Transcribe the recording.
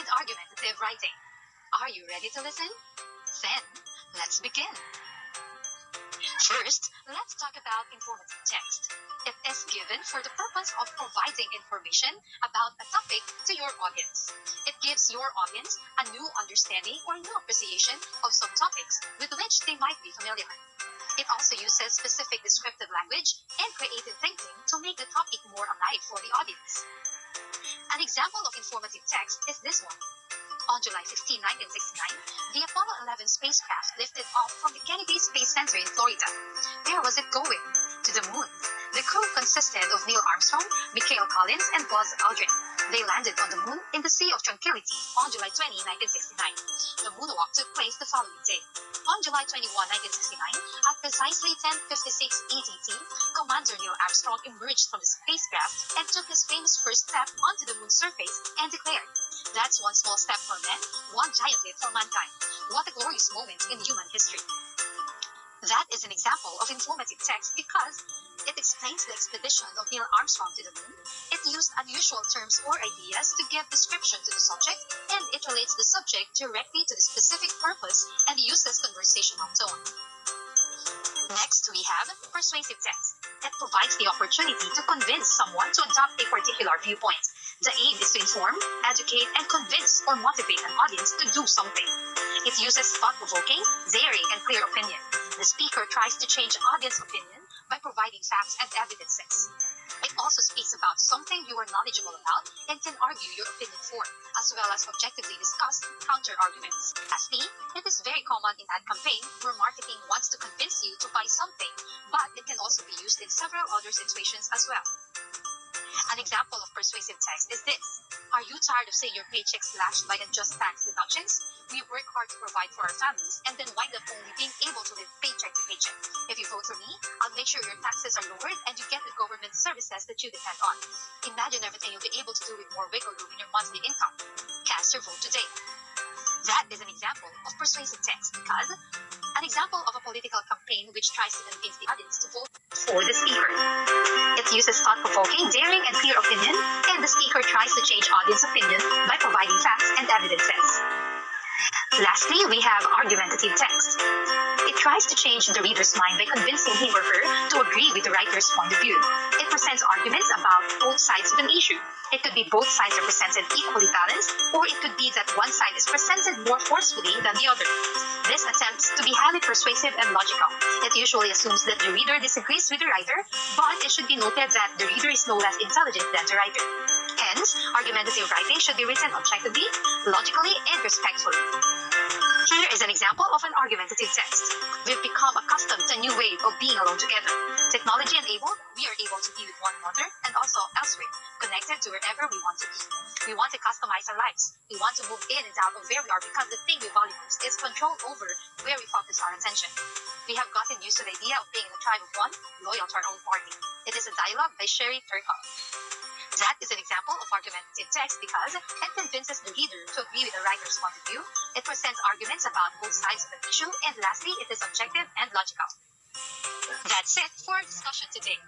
and argumentative writing. Are you ready to listen? Then, let's begin. First, let's talk about informative text. It is given for the purpose of providing information about a topic to your audience. It gives your audience a new understanding or new appreciation of some topics with which they might be familiar. It also uses specific descriptive language and creative thinking to make the topic more alive for the audience. An example of informative text is this one. On July 15, 1969, the Apollo 11 spacecraft lifted off from the Kennedy Space Center in Florida. Where was it going? To the moon. The crew consisted of Neil Armstrong, Michael Collins, and Buzz Aldrin. They landed on the moon in the Sea of Tranquility on July 20, 1969. The moonwalk took place the following day. On July 21, 1969, at precisely 10:56 ADT, Commander Neil Armstrong emerged from the spacecraft and took his famous first step onto the moon's surface and declared, "That's one small step for men, one giant leap for mankind." What a glorious moment in human history. That is an example of informative text because it explains the expedition of Neil Armstrong to the moon. It used unusual terms or ideas to give description to the subject, and it relates the subject directly to the specific purpose and uses conversational tone. Next, we have persuasive text. It provides the opportunity to convince someone to adopt a particular viewpoint. The aim is to inform, educate, and convince or motivate an audience to do something. It uses thought-provoking, daring, and clear opinion. The speaker tries to change audience opinion by providing facts and evidences. It also speaks about something you are knowledgeable about and can argue your opinion for, as well as objectively discuss counter-arguments. Lastly, it is very common in ad campaign where marketing wants to convince you to buy something, but it can also be used in several other situations as well. An example of persuasive text is this. Are you tired of seeing your paycheck slashed by unjust tax deductions? We work hard to provide for our families and then wind up only being able to live paycheck to paycheck. If you vote for me, I'll make sure your taxes are lowered and you get the government services that you depend on. Imagine everything you'll be able to do with more wiggle room in your monthly income. Cast your vote today. That is an example of persuasive text because an example of a political campaign which tries to convince the audience to vote for the speaker. It uses thought-provoking, daring, and clear opinion, and the speaker tries to change audience opinion by providing facts and evidences. Lastly, we have argumentative text. It tries to change the reader's mind by convincing him or her to agree with the writer's point of view. It presents arguments about both sides of an issue. It could be both sides are presented equally balanced, or it could be that one side is presented more forcefully than the other. This attempts to be highly persuasive and logical. It usually assumes that the reader disagrees with the writer, but it should be noted that the reader is no less intelligent than the writer. Hence, argumentative writing should be written objectively, logically, and respectfully. Here is an example of an argumentative text. We've become accustomed to a new way of being alone together. Technology enabled, we are able to be with one another and also elsewhere, connected to wherever we want to be. We want to customize our lives. We want to move in and out of where we are because the thing we value most is control over where we focus our attention. We have gotten used to the idea of being in a tribe of one, loyal to our own party. It is a dialogue by Sherry Turkle. That is an example of argumentative text because it convinces the reader to agree with the writer's point of view. It presents arguments about both sides of an issue, and lastly, it is objective and logical. That's it for our discussion today.